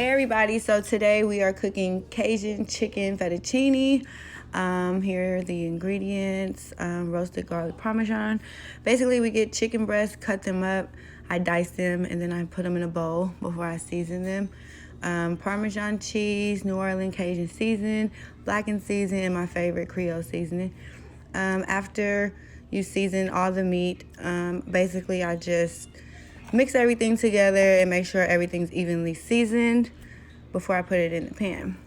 Hey everybody, so today we are cooking Cajun chicken fettuccine. Here are the ingredients: roasted garlic parmesan. Basically, we get chicken breasts, cut them up, I dice them, and then I put them in a bowl before I season them. Parmesan cheese, New Orleans Cajun seasoning, blackened seasoning, and my favorite Creole seasoning. After you season all the meat, basically I just mix everything together and make sure everything's evenly seasoned before I put it in the pan.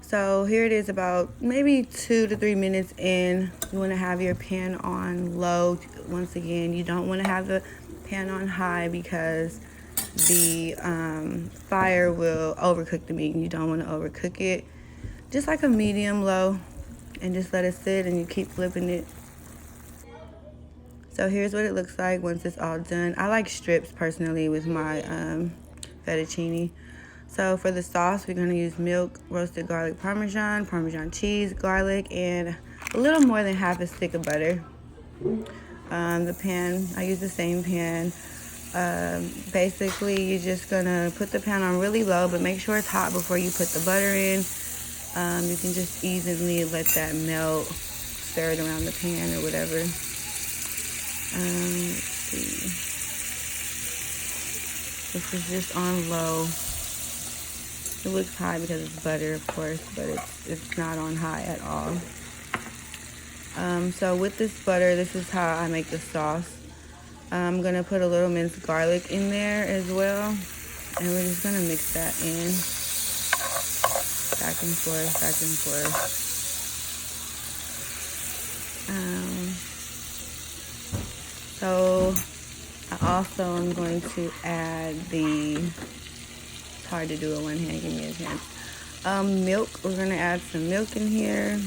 So here it is, about maybe 2 to 3 minutes in. You want to have your pan on low. Once again, you don't want to have the pan on high because the fire will overcook the meat and you don't want to overcook it. Just like a medium low, and just let it sit and you keep flipping it. So here's what it looks like once it's all done. I like strips personally with my fettuccine. So for the sauce, we're gonna use milk, roasted garlic parmesan, parmesan cheese, garlic, and a little more than half a stick of butter. The pan, I use the same pan. Basically, you're just gonna put the pan on really low, but make sure it's hot before you put the butter in. You can just evenly let that melt, stir it around the pan or whatever. Let's see. This is just on low. It looks high because it's butter, of course, but it's not on high at all. So with this butter, this is how I make the sauce. I'm gonna put a little minced garlic in there as well, and we're just gonna mix that in, back and forth, back and forth. So I also am going to add it's hard to do with one hand, give me a chance. Milk, we're gonna add some milk in here.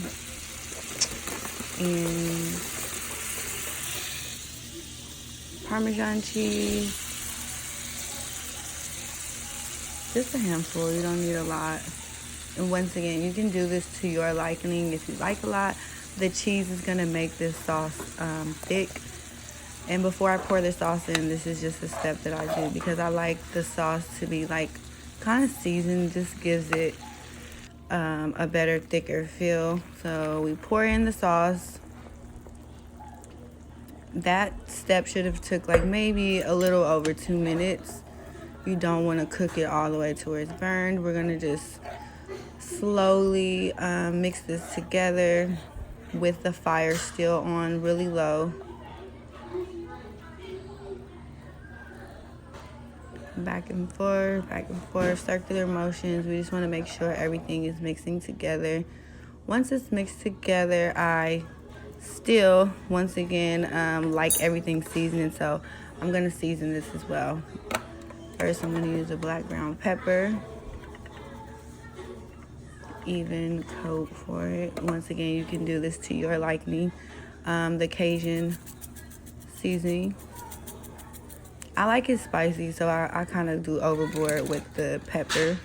And Parmesan cheese. Just a handful, you don't need a lot. And once again, you can do this to your liking. If you like a lot, the cheese is gonna make this sauce thick. And before I pour the sauce in, this is just a step that I do because I like the sauce to be like kind of seasoned. Just gives it a better, thicker feel. So we pour in the sauce. That step should have took like maybe a little over 2 minutes. You don't want to cook it all the way to where it's burned. We're gonna just slowly mix this together with the fire still on really low. Back and forth, circular motions. We just want to make sure everything is mixing together. Once it's mixed together, I still, once again, like everything seasoned, so I'm going to season this as well. First, I'm going to use a black ground pepper. Even coat for it. Once again, you can do this to your liking. The Cajun seasoning. I like it spicy, so I kind of do overboard with the pepper.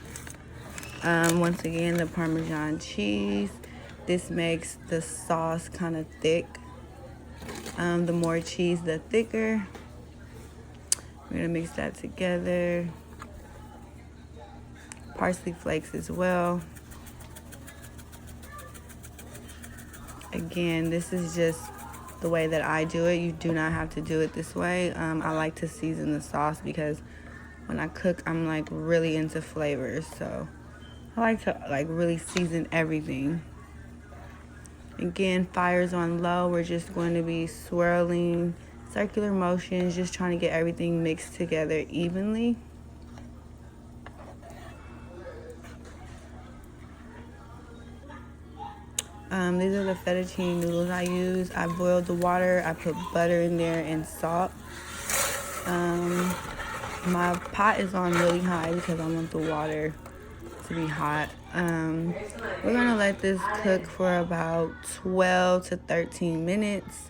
Once again, the Parmesan cheese. This makes the sauce kind of thick. The more cheese, the thicker. We're gonna mix that together. Parsley flakes as well. Again, this is just the way that I do it. You do not have to do it this way. I like to season the sauce because when I cook, I'm like really into flavors. So I like to like really season everything. Again, fire's on low. We're just going to be swirling, circular motions, just trying to get everything mixed together evenly. These are the fettuccine noodles I use. I boiled the water, I put butter in there and salt. My pot is on really high because I want the water to be hot. We're gonna let this cook for about 12 to 13 minutes.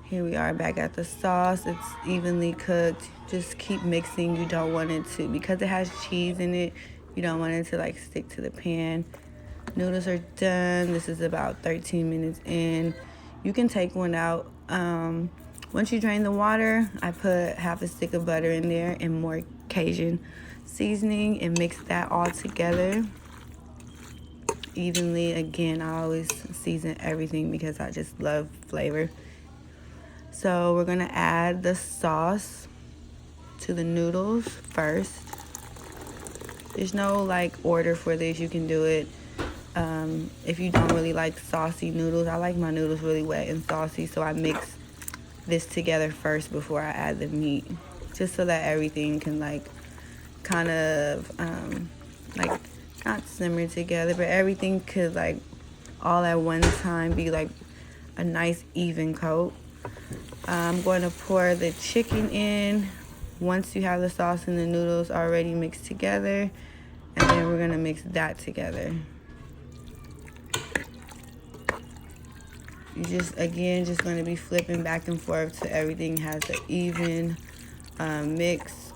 Here we are back at the sauce. It's evenly cooked. Just keep mixing. You don't want it to, because it has cheese in it, you don't want it to like stick to the pan. Noodles are done. This is about 13 minutes in. You can take one out. Once you drain the water, I put half a stick of butter in there and more Cajun seasoning and mix that all together evenly. Again, I always season everything because I just love flavor. So we're gonna add the sauce to the noodles first. There's no like order for this. You can do it if you don't really like saucy noodles. I like my noodles really wet and saucy, so I mix this together first before I add the meat, just so that everything can like kind of like not simmer together, but everything could like all at one time be like a nice even coat. I'm going to pour the chicken in once you have the sauce and the noodles already mixed together, and then we're gonna mix that together. You just going to be flipping back and forth so everything has an even mix.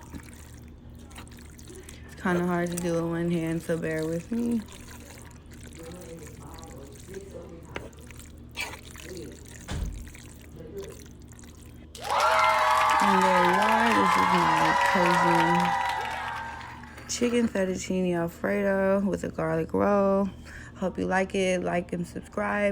It's kind of hard to do with one hand, so bear with me. And there you are. This is my Cajun chicken fettuccine Alfredo with a garlic roll. Hope you like it. Like and subscribe.